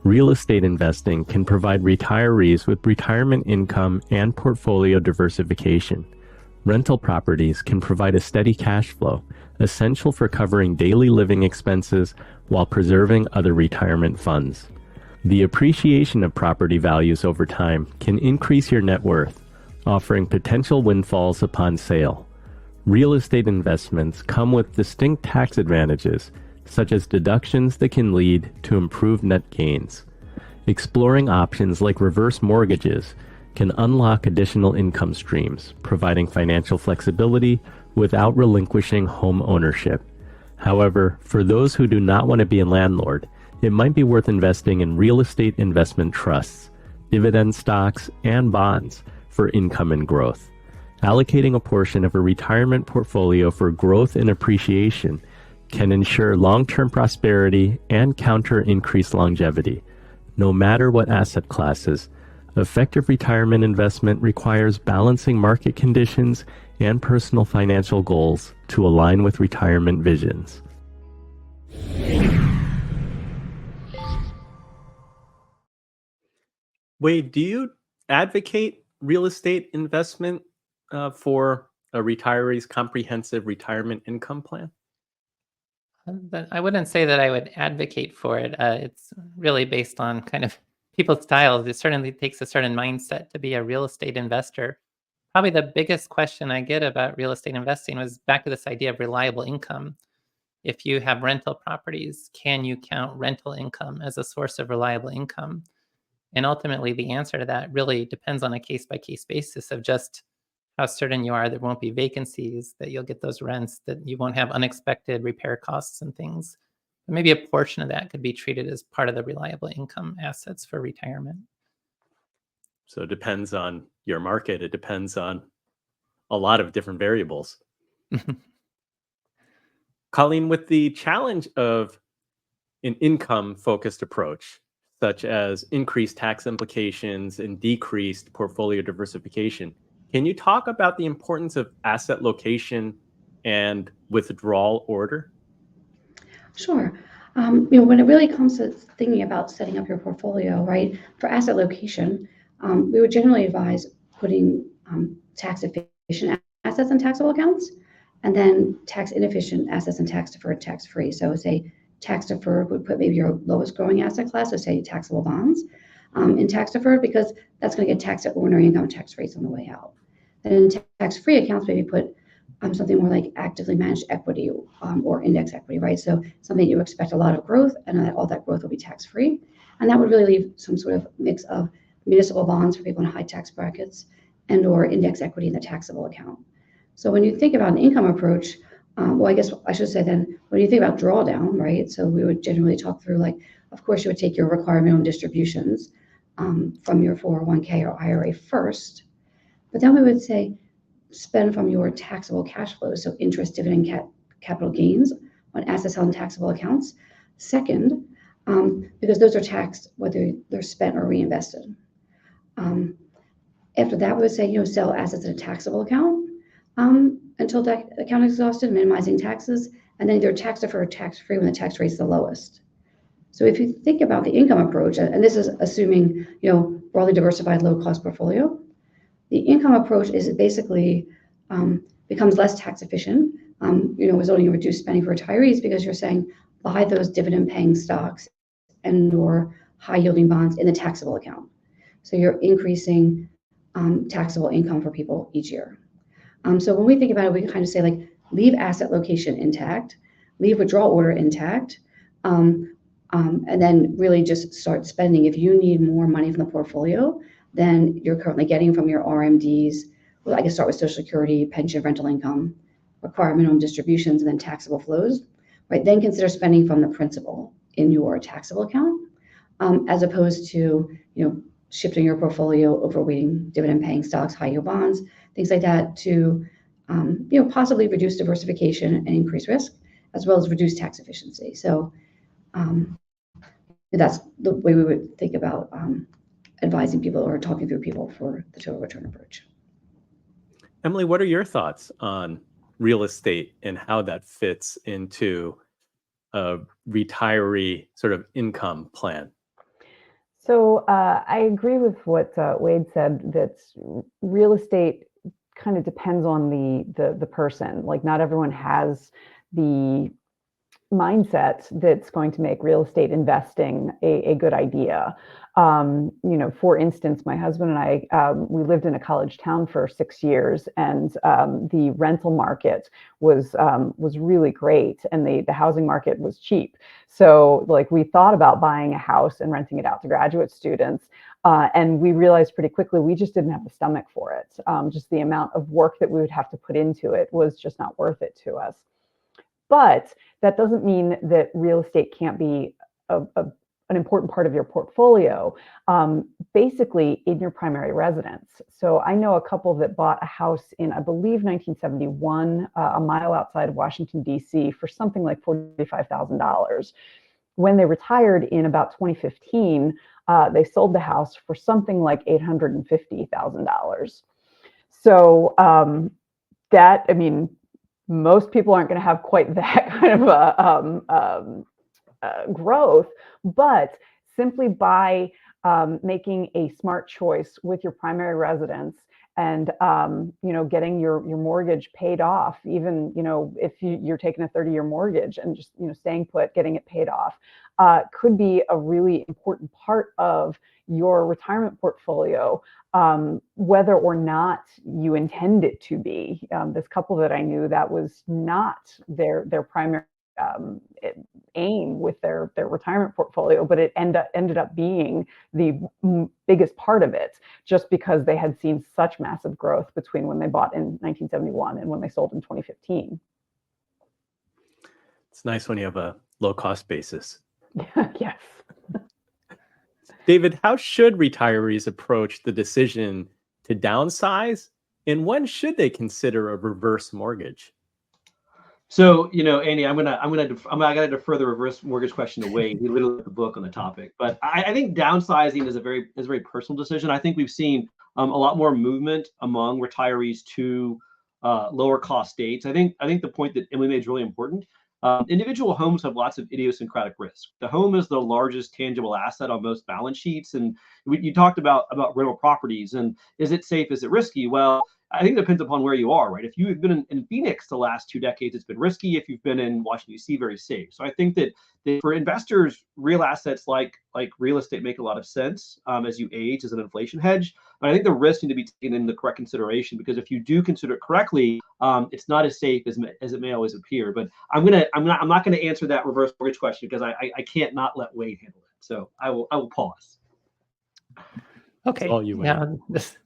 Real estate investing can provide retirees with retirement income and portfolio diversification. Rental properties can provide a steady cash flow, essential for covering daily living expenses while preserving other retirement funds. The appreciation of property values over time can increase your net worth, offering potential windfalls upon sale. Real estate investments come with distinct tax advantages, such as deductions that can lead to improved net gains. Exploring options like reverse mortgages can unlock additional income streams, providing financial flexibility without relinquishing home ownership. However, for those who do not want to be a landlord, it might be worth investing in real estate investment trusts, dividend stocks, and bonds for income and growth. Allocating a portion of a retirement portfolio for growth and appreciation can ensure long-term prosperity and counter increased longevity. No matter what asset classes, effective retirement investment requires balancing market conditions and personal financial goals to align with retirement visions. Wade, do you advocate real estate investment for a retiree's comprehensive retirement income plan? But I wouldn't say that I would advocate for it. It's really based on kind of people's styles. It certainly takes a certain mindset to be a real estate investor. Probably the biggest question I get about real estate investing was back to this idea of reliable income. If you have rental properties, can you count rental income as a source of reliable income? And ultimately, the answer to that really depends on a case-by-case basis of just how certain you are there won't be vacancies, that you'll get those rents, that you won't have unexpected repair costs and things. But maybe a portion of that could be treated as part of the reliable income assets for retirement. So it depends on your market. It depends on a lot of different variables. Colleen, with the challenge of an income-focused approach, such as increased tax implications and decreased portfolio diversification, can you talk about the importance of asset location and withdrawal order? Sure. When it really comes to thinking about setting up your portfolio, right, for asset location, we would generally advise putting tax efficient assets in taxable accounts, and then tax inefficient assets in tax deferred, tax free. So, say tax deferred would put maybe your lowest growing asset class, so say taxable bonds, in tax deferred, because that's going to get taxed at ordinary income tax rates on the way out. And in tax free accounts, maybe put something more like actively managed equity or index equity, right? So something you expect a lot of growth, and that all that growth will be tax-free. And that would really leave some sort of mix of municipal bonds for people in high tax brackets and or index equity in the taxable account. So when you think about an income approach, well, I guess I should say then, when you think about drawdown, right? So we would generally talk through, like, of course, you would take your required minimum distributions from your 401k or IRA first, but then we would say, spend from your taxable cash flows, so interest, dividend, capital gains on assets held in taxable accounts. Second, because those are taxed whether they're spent or reinvested. After that, we would say, sell assets in a taxable account until that account is exhausted, minimizing taxes, and then either tax deferred, tax free when the tax rate is the lowest. So if you think about the income approach, and this is assuming broadly diversified, low cost portfolio, the income approach is basically becomes less tax efficient, resulting in reduced spending for retirees, because you're saying buy those dividend paying stocks and or high yielding bonds in the taxable account. So you're increasing taxable income for people each year. So when we think about it, we can kind of say, like, leave asset location intact, leave withdrawal order intact, and then really just start spending. If you need more money from the portfolio than you're currently getting from your RMDs, well, I guess start with Social Security, pension, rental income, require minimum distributions, and then taxable flows, right? Then consider spending from the principal in your taxable account, as opposed to, shifting your portfolio, overweighting dividend-paying stocks, high-yield bonds, things like that, to, possibly reduce diversification and increase risk, as well as reduce tax efficiency. So that's the way we would think about advising people or talking through people for the total return approach. Emily, what are your thoughts on real estate and how that fits into a retiree sort of income plan? So I agree with what Wade said, that real estate kind of depends on the person. Like, not everyone has the mindset that's going to make real estate investing a good idea. For instance, my husband and I, we lived in a college town for 6 years, and the rental market was really great, and the housing market was cheap. So, like, we thought about buying a house and renting it out to graduate students. And we realized pretty quickly we just didn't have the stomach for it. Just the amount of work that we would have to put into it was just not worth it to us. But that doesn't mean that real estate can't be an important part of your portfolio, basically in your primary residence. So I know a couple that bought a house in, I believe, 1971, a mile outside of Washington, D.C. for something like $45,000. When they retired in about 2015, they sold the house for something like $850,000. So that, I mean, most people aren't going to have quite that kind of growth, but simply by making a smart choice with your primary residence and getting your mortgage paid off, even if you're taking a 30-year mortgage and just staying put, getting it paid off, could be a really important part of your retirement portfolio, whether or not you intend it to be. This couple that I knew, that was not their primary aim with their retirement portfolio, but it ended up being the biggest part of it, just because they had seen such massive growth between when they bought in 1971 and when they sold in 2015. It's nice when you have a low cost basis. Yes. David, how should retirees approach the decision to downsize, and when should they consider a reverse mortgage? So, Andy, I'm gonna defer the reverse mortgage question to Wade. He literally wrote the book on the topic. But I think downsizing is a very personal decision. I think we've seen a lot more movement among retirees to lower cost states. I think the point that Emily made is really important. Individual homes have lots of idiosyncratic risk. The home is the largest tangible asset on most balance sheets. And you talked about rental properties, and is it safe? Is it risky? Well, I think it depends upon where you are, right? If you've been in Phoenix the last 2 decades, it's been risky. If you've been in Washington, D.C., very safe. So I think that for investors, real assets like real estate make a lot of sense as you age, as an inflation hedge. But I think the risks need to be taken into the correct consideration, because if you do consider it correctly, it's not as safe as it may always appear. But I'm not gonna answer that reverse mortgage question, because I can't not let Wade handle it. So I will pause. Okay. All you, Wade. Yeah. This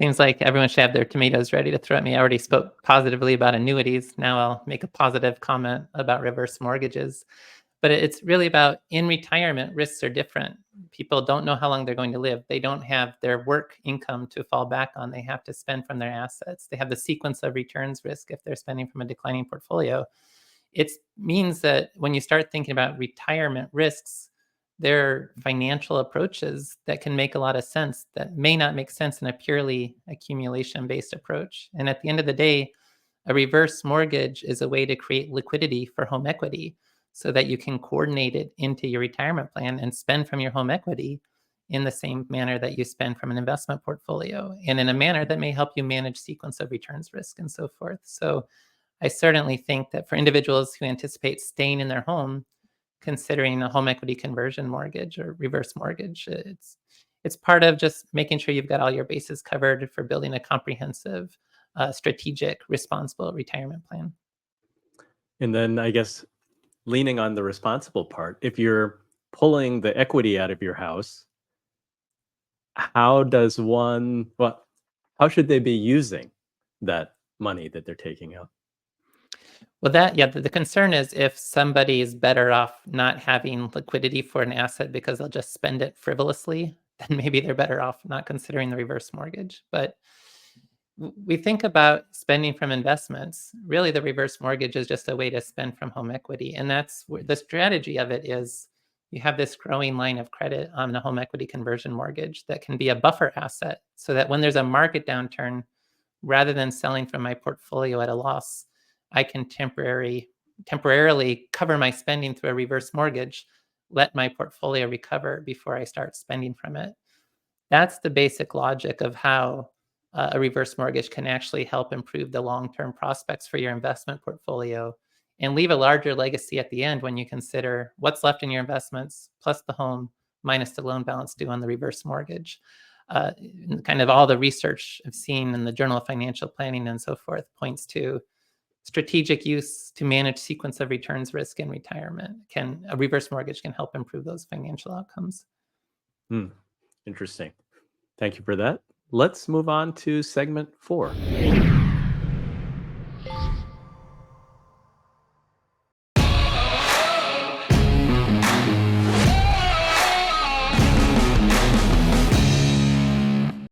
seems like everyone should have their tomatoes ready to throw at me. I already spoke positively about annuities. Now I'll make a positive comment about reverse mortgages. But it's really about, in retirement, risks are different. People don't know how long they're going to live. They don't have their work income to fall back on. They have to spend from their assets. They have the sequence of returns risk if they're spending from a declining portfolio. It means that when you start thinking about retirement risks, there are financial approaches that can make a lot of sense that may not make sense in a purely accumulation-based approach. And at the end of the day, a reverse mortgage is a way to create liquidity for home equity so that you can coordinate it into your retirement plan and spend from your home equity in the same manner that you spend from an investment portfolio, and in a manner that may help you manage sequence of returns risk and so forth. So I certainly think that for individuals who anticipate staying in their home, considering a home equity conversion mortgage or reverse mortgage, it's part of just making sure you've got all your bases covered for building a comprehensive, strategic, responsible retirement plan. And then I guess leaning on the responsible part, if you're pulling the equity out of your house, how should they be using that money that they're taking out? Well, the concern is if somebody is better off not having liquidity for an asset because they'll just spend it frivolously, then maybe they're better off not considering the reverse mortgage. But we think about spending from investments. Really, the reverse mortgage is just a way to spend from home equity. And that's where the strategy of it is. You have this growing line of credit on the home equity conversion mortgage that can be a buffer asset, so that when there's a market downturn, rather than selling from my portfolio at a loss, I can temporarily cover my spending through a reverse mortgage let my portfolio recover before I start spending from it. That's the basic logic of how a reverse mortgage can actually help improve the long-term prospects for your investment portfolio and leave a larger legacy at the end when you consider what's left in your investments plus the home minus the loan balance due on the reverse mortgage. Kind of all the research I've seen in the Journal of Financial Planning and so forth points to strategic use to manage sequence of returns risk in retirement. A reverse mortgage can help improve those financial outcomes. Interesting. Thank you for that. Let's move on to segment 4.